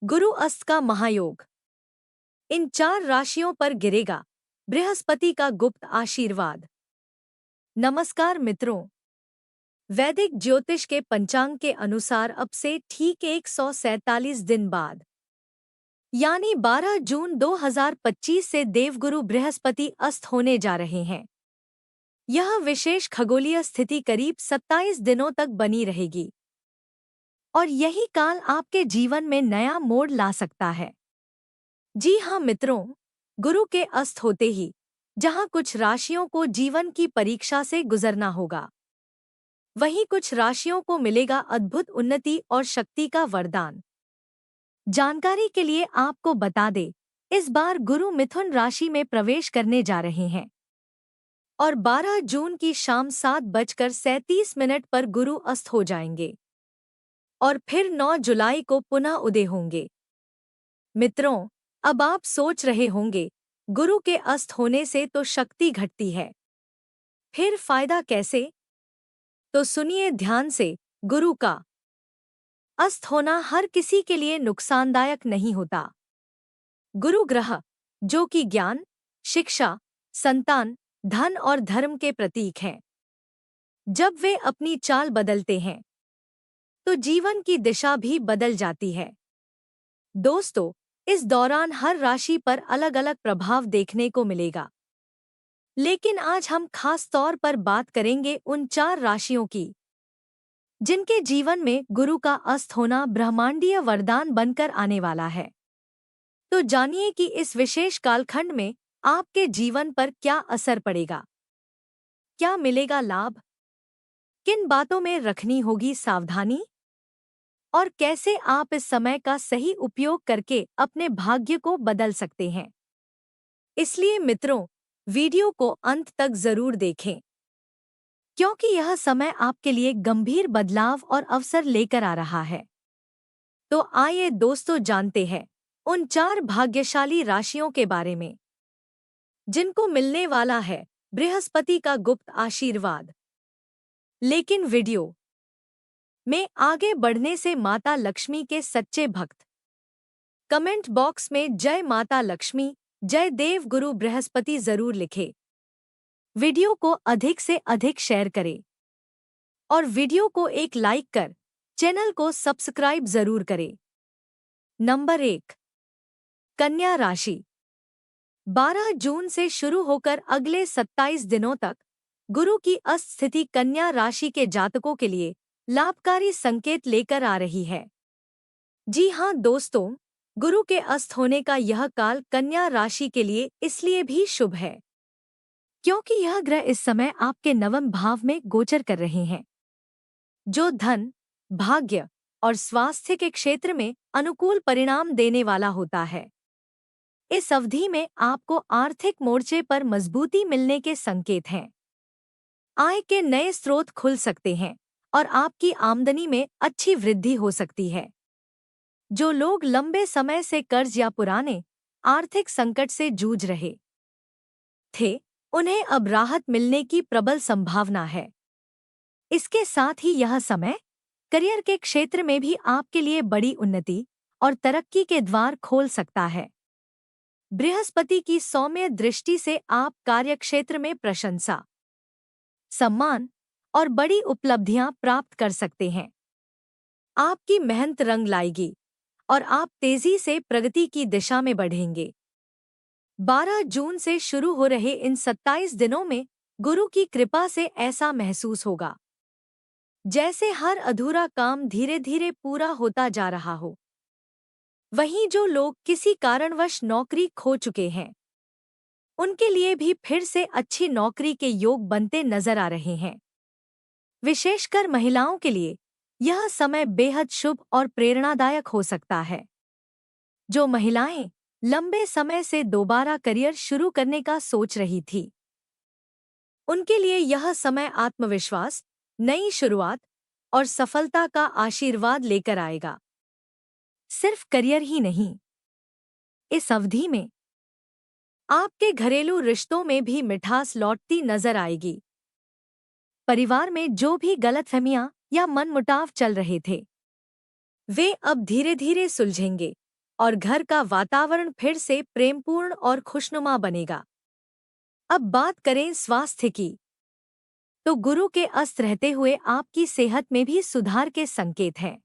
गुरु अस्त का महायोग इन 4 राशियों पर गिरेगा बृहस्पति का गुप्त आशीर्वाद। नमस्कार मित्रों, वैदिक ज्योतिष के पंचांग के अनुसार अब से ठीक 147 दिन बाद यानी 12 जून 2025 से देवगुरु बृहस्पति अस्त होने जा रहे हैं। यह विशेष खगोलीय स्थिति करीब 27 दिनों तक बनी रहेगी और यही काल आपके जीवन में नया मोड़ ला सकता है। जी हाँ मित्रों, गुरु के अस्त होते ही जहाँ कुछ राशियों को जीवन की परीक्षा से गुजरना होगा, वहीं कुछ राशियों को मिलेगा अद्भुत उन्नति और शक्ति का वरदान। जानकारी के लिए आपको बता दें, इस बार गुरु मिथुन राशि में प्रवेश करने जा रहे हैं और 12 जून की शाम 7:37 पर गुरु अस्त हो जाएंगे और फिर 9 जुलाई को पुनः उदय होंगे। मित्रों, अब आप सोच रहे होंगे, गुरु के अस्त होने से तो शक्ति घटती है, फिर फायदा कैसे? तो सुनिए ध्यान से, गुरु का अस्त होना हर किसी के लिए नुकसानदायक नहीं होता। गुरु ग्रह, जो कि ज्ञान, शिक्षा, संतान, धन और धर्म के प्रतीक हैं, जब वे अपनी चाल बदलते हैं, तो जीवन की दिशा भी बदल जाती है। दोस्तों, इस दौरान हर राशि पर अलग अलग प्रभाव देखने को मिलेगा, लेकिन आज हम खास तौर पर बात करेंगे उन 4 राशियों की जिनके जीवन में गुरु का अस्त होना ब्रह्मांडीय वरदान बनकर आने वाला है। तो जानिए कि इस विशेष कालखंड में आपके जीवन पर क्या असर पड़ेगा, क्या मिलेगा लाभ, किन बातों में रखनी होगी सावधानी और कैसे आप इस समय का सही उपयोग करके अपने भाग्य को बदल सकते हैं। इसलिए मित्रों, वीडियो को अंत तक जरूर देखें, क्योंकि यह समय आपके लिए गंभीर बदलाव और अवसर लेकर आ रहा है। तो आइए दोस्तों, जानते हैं उन 4 भाग्यशाली राशियों के बारे में जिनको मिलने वाला है बृहस्पति का गुप्त आशीर्वाद। लेकिन वीडियो में आगे बढ़ने से माता लक्ष्मी के सच्चे भक्त कमेंट बॉक्स में जय माता लक्ष्मी, जय देव गुरु बृहस्पति जरूर लिखें। वीडियो को अधिक से अधिक शेयर करें और वीडियो को एक लाइक कर चैनल को सब्सक्राइब जरूर करें। नंबर 1, कन्या राशि। 12 जून से शुरू होकर अगले 27 दिनों तक गुरु की अस्त स्थिति कन्या राशि के जातकों के लिए लाभकारी संकेत लेकर आ रही है। जी हाँ दोस्तों, गुरु के अस्त होने का यह काल कन्या राशि के लिए इसलिए भी शुभ है क्योंकि यह ग्रह इस समय आपके नवम भाव में गोचर कर रहे हैं, जो धन, भाग्य और स्वास्थ्य के क्षेत्र में अनुकूल परिणाम देने वाला होता है। इस अवधि में आपको आर्थिक मोर्चे पर मजबूती मिलने के संकेत हैं। आय के नए स्रोत खुल सकते हैं और आपकी आमदनी में अच्छी वृद्धि हो सकती है। जो लोग लंबे समय से कर्ज या पुराने आर्थिक संकट से जूझ रहे थे, उन्हें अब राहत मिलने की प्रबल संभावना है। इसके साथ ही यह समय करियर के क्षेत्र में भी आपके लिए बड़ी उन्नति और तरक्की के द्वार खोल सकता है। बृहस्पति की सौम्य दृष्टि से आप कार्यक्षेत्र में प्रशंसा, सम्मान और बड़ी उपलब्धियां प्राप्त कर सकते हैं। आपकी मेहनत रंग लाएगी और आप तेजी से प्रगति की दिशा में बढ़ेंगे। 12 जून से शुरू हो रहे इन 27 दिनों में गुरु की कृपा से ऐसा महसूस होगा जैसे हर अधूरा काम धीरे धीरे पूरा होता जा रहा हो। वहीं जो लोग किसी कारणवश नौकरी खो चुके हैं, उनके लिए भी फिर से अच्छी नौकरी के योग बनते नजर आ रहे हैं। विशेषकर महिलाओं के लिए यह समय बेहद शुभ और प्रेरणादायक हो सकता है। जो महिलाएं लंबे समय से दोबारा करियर शुरू करने का सोच रही थी, उनके लिए यह समय आत्मविश्वास, नई शुरुआत और सफलता का आशीर्वाद लेकर आएगा। सिर्फ करियर ही नहीं, इस अवधि में आपके घरेलू रिश्तों में भी मिठास लौटती नजर आएगी। परिवार में जो भी गलतफहमियां या मनमुटाव चल रहे थे, वे अब धीरे धीरे सुलझेंगे और घर का वातावरण फिर से प्रेमपूर्ण और खुशनुमा बनेगा। अब बात करें स्वास्थ्य की, तो गुरु के अस्त रहते हुए आपकी सेहत में भी सुधार के संकेत हैं।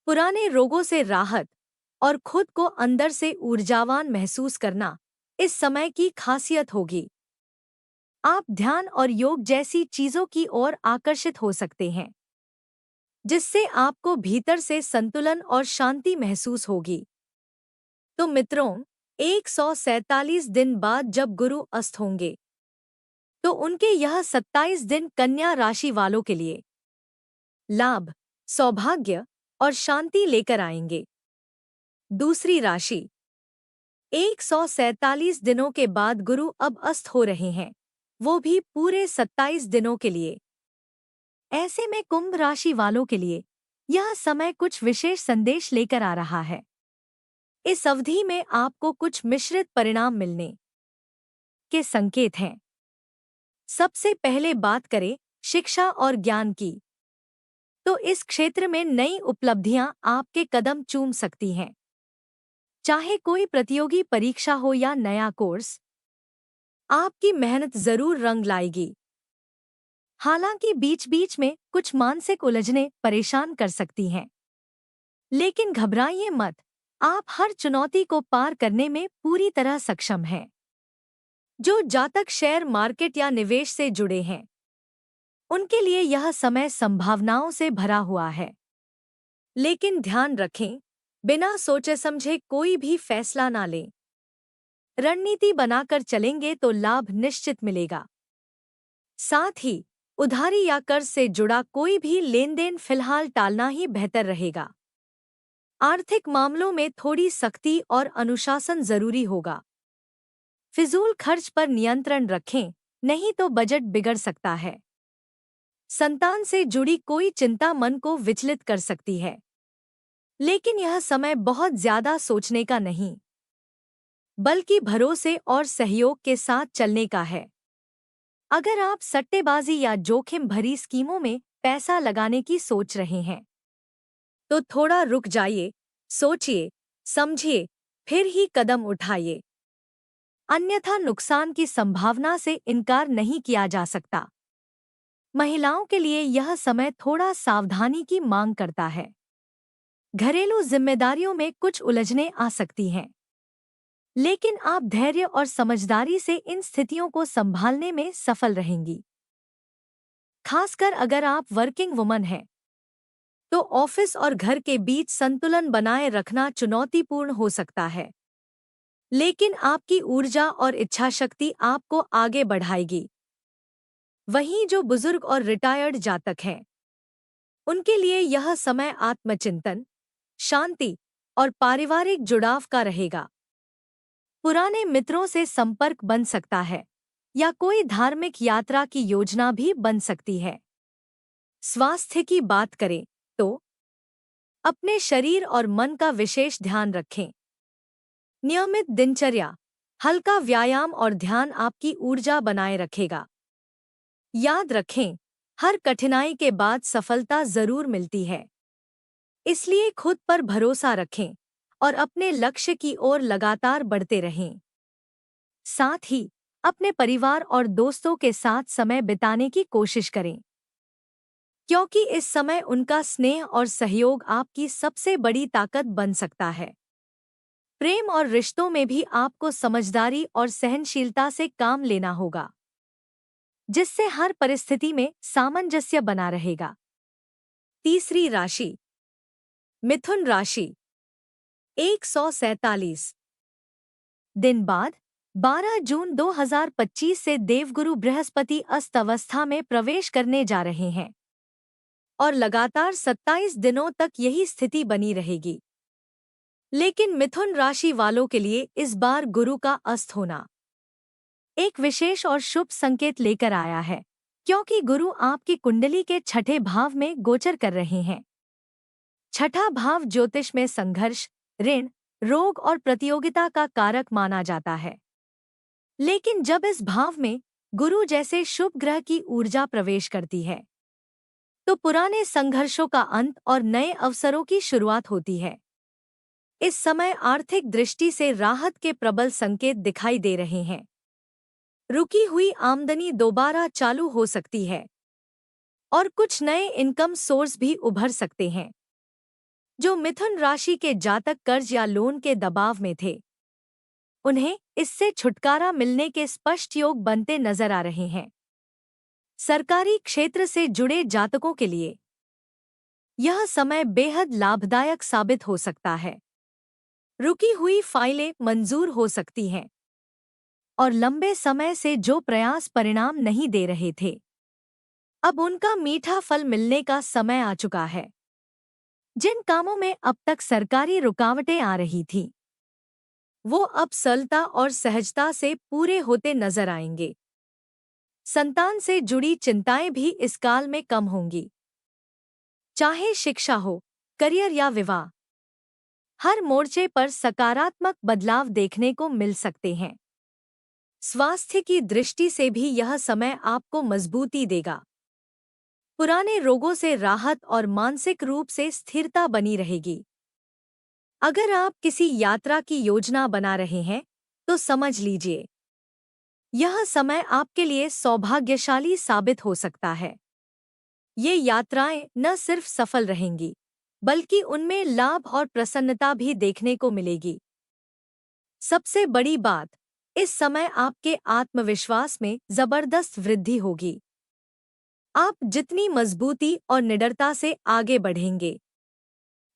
पुराने रोगों से राहत और खुद को अंदर से ऊर्जावान महसूस करना इस समय की खासियत होगी। आप ध्यान और योग जैसी चीजों की ओर आकर्षित हो सकते हैं, जिससे आपको भीतर से संतुलन और शांति महसूस होगी। तो मित्रों, 147 दिन बाद जब गुरु अस्त होंगे, तो उनके यह 27 दिन कन्या राशि वालों के लिए लाभ, सौभाग्य और शांति लेकर आएंगे। दूसरी राशि, 147 दिनों के बाद गुरु अब अस्त हो रहे हैं, वो भी पूरे 27 दिनों के लिए। ऐसे में कुंभ राशि वालों के लिए यह समय कुछ विशेष संदेश लेकर आ रहा है। इस अवधि में आपको कुछ मिश्रित परिणाम मिलने के संकेत हैं। सबसे पहले बात करें शिक्षा और ज्ञान की, तो इस क्षेत्र में नई उपलब्धियां आपके कदम चूम सकती हैं। चाहे कोई प्रतियोगी परीक्षा हो या नया कोर्स, आपकी मेहनत जरूर रंग लाएगी। हालांकि बीच बीच में कुछ मानसिक उलझनें परेशान कर सकती हैं, लेकिन घबराइए मत, आप हर चुनौती को पार करने में पूरी तरह सक्षम हैं। जो जातक शेयर मार्केट या निवेश से जुड़े हैं, उनके लिए यह समय संभावनाओं से भरा हुआ है। लेकिन ध्यान रखें, बिना सोचे समझे कोई भी फैसला ना लें। रणनीति बनाकर चलेंगे तो लाभ निश्चित मिलेगा। साथ ही उधारी या कर्ज से जुड़ा कोई भी लेनदेन फिलहाल टालना ही बेहतर रहेगा। आर्थिक मामलों में थोड़ी सख्ती और अनुशासन जरूरी होगा। फिजूल खर्च पर नियंत्रण रखें, नहीं तो बजट बिगड़ सकता है। संतान से जुड़ी कोई चिंता मन को विचलित कर सकती है, लेकिन यह समय बहुत ज्यादा सोचने का नहीं, बल्कि भरोसे और सहयोग के साथ चलने का है। अगर आप सट्टेबाजी या जोखिम भरी स्कीमों में पैसा लगाने की सोच रहे हैं, तो थोड़ा रुक जाइए, सोचिए, समझिए, फिर ही कदम उठाइए। अन्यथा नुकसान की संभावना से इनकार नहीं किया जा सकता। महिलाओं के लिए यह समय थोड़ा सावधानी की मांग करता है। घरेलू जिम्मेदारियों में कुछ उलझनें आ सकती हैं, लेकिन आप धैर्य और समझदारी से इन स्थितियों को संभालने में सफल रहेंगी। खासकर अगर आप वर्किंग वुमन हैं, तो ऑफिस और घर के बीच संतुलन बनाए रखना चुनौतीपूर्ण हो सकता है, लेकिन आपकी ऊर्जा और इच्छाशक्ति आपको आगे बढ़ाएगी। वहीं जो बुजुर्ग और रिटायर्ड जातक हैं, उनके लिए यह समय आत्मचिंतन, शांति और पारिवारिक जुड़ाव का रहेगा। पुराने मित्रों से संपर्क बन सकता है या कोई धार्मिक यात्रा की योजना भी बन सकती है। स्वास्थ्य की बात करें तो अपने शरीर और मन का विशेष ध्यान रखें। नियमित दिनचर्या, हल्का व्यायाम और ध्यान आपकी ऊर्जा बनाए रखेगा। याद रखें, हर कठिनाई के बाद सफलता जरूर मिलती है, इसलिए खुद पर भरोसा रखें और अपने लक्ष्य की ओर लगातार बढ़ते रहें। साथ ही अपने परिवार और दोस्तों के साथ समय बिताने की कोशिश करें, क्योंकि इस समय उनका स्नेह और सहयोग आपकी सबसे बड़ी ताकत बन सकता है। प्रेम और रिश्तों में भी आपको समझदारी और सहनशीलता से काम लेना होगा, जिससे हर परिस्थिति में सामंजस्य बना रहेगा। तीसरी राशि, मिथुन राशि, 147 दिन बाद 12 जून 2025 से देवगुरु बृहस्पति अस्त अवस्था में प्रवेश करने जा रहे हैं और लगातार 27 दिनों तक यही स्थिति बनी रहेगी। लेकिन मिथुन राशि वालों के लिए इस बार गुरु का अस्त होना एक विशेष और शुभ संकेत लेकर आया है, क्योंकि गुरु आपकी कुंडली के छठे भाव में गोचर कर रहे हैं। छठा भाव ज्योतिष में संघर्ष, ऋण, रोग और प्रतियोगिता का कारक माना जाता है। लेकिन जब इस भाव में गुरु जैसे शुभ ग्रह की ऊर्जा प्रवेश करती है, तो पुराने संघर्षों का अंत और नए अवसरों की शुरुआत होती है। इस समय आर्थिक दृष्टि से राहत के प्रबल संकेत दिखाई दे रहे हैं। रुकी हुई आमदनी दोबारा चालू हो सकती है और कुछ नए इनकम सोर्स भी उभर सकते हैं। जो मिथुन राशि के जातक कर्ज या लोन के दबाव में थे, उन्हें इससे छुटकारा मिलने के स्पष्ट योग बनते नजर आ रहे हैं। सरकारी क्षेत्र से जुड़े जातकों के लिए यह समय बेहद लाभदायक साबित हो सकता है। रुकी हुई फाइलें मंजूर हो सकती हैं और लंबे समय से जो प्रयास परिणाम नहीं दे रहे थे, अब उनका मीठा फल मिलने का समय आ चुका है। जिन कामों में अब तक सरकारी रुकावटें आ रही थीं, वो अब सरलता और सहजता से पूरे होते नजर आएंगे। संतान से जुड़ी चिंताएं भी इस काल में कम होंगी। चाहे शिक्षा हो, करियर या विवाह, हर मोर्चे पर सकारात्मक बदलाव देखने को मिल सकते हैं। स्वास्थ्य की दृष्टि से भी यह समय आपको मजबूती देगा। पुराने रोगों से राहत और मानसिक रूप से स्थिरता बनी रहेगी। अगर आप किसी यात्रा की योजना बना रहे हैं, तो समझ लीजिए, यह समय आपके लिए सौभाग्यशाली साबित हो सकता है। ये यात्राएं न सिर्फ सफल रहेंगी, बल्कि उनमें लाभ और प्रसन्नता भी देखने को मिलेगी। सबसे बड़ी बात, इस समय आपके आत्मविश्वास में जबरदस्त वृद्धि होगी। आप जितनी मजबूती और निडरता से आगे बढ़ेंगे,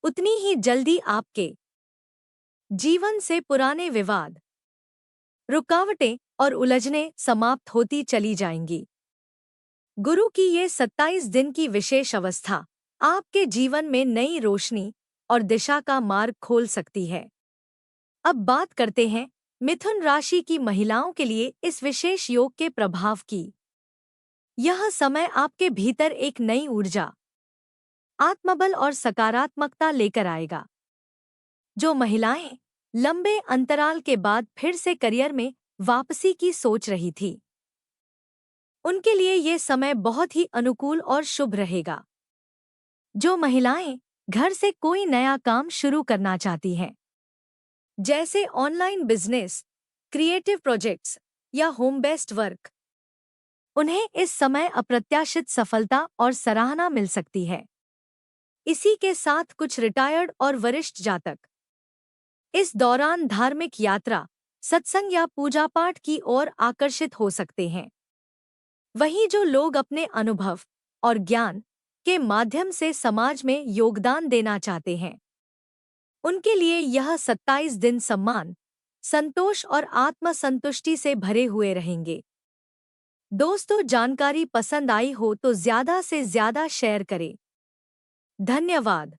उतनी ही जल्दी आपके जीवन से पुराने विवाद, रुकावटें और उलझनें समाप्त होती चली जाएंगी। गुरु की ये 27 दिन की विशेष अवस्था आपके जीवन में नई रोशनी और दिशा का मार्ग खोल सकती है। अब बात करते हैं मिथुन राशि की महिलाओं के लिए इस विशेष योग के प्रभाव की। यह समय आपके भीतर एक नई ऊर्जा, आत्मबल और सकारात्मकता लेकर आएगा। जो महिलाएं लंबे अंतराल के बाद फिर से करियर में वापसी की सोच रही थी, उनके लिए ये समय बहुत ही अनुकूल और शुभ रहेगा। जो महिलाएं घर से कोई नया काम शुरू करना चाहती हैं, जैसे ऑनलाइन बिजनेस, क्रिएटिव प्रोजेक्ट्स या होम बेस्ड वर्क, उन्हें इस समय अप्रत्याशित सफलता और सराहना मिल सकती है। इसी के साथ कुछ रिटायर्ड और वरिष्ठ जातक इस दौरान धार्मिक यात्रा, सत्संग या पूजा पाठ की ओर आकर्षित हो सकते हैं। वहीं जो लोग अपने अनुभव और ज्ञान के माध्यम से समाज में योगदान देना चाहते हैं, उनके लिए यह 27 दिन सम्मान, संतोष और आत्मसंतुष्टि से भरे हुए रहेंगे। दोस्तों, जानकारी पसंद आई हो तो ज़्यादा से ज़्यादा शेयर करें। धन्यवाद।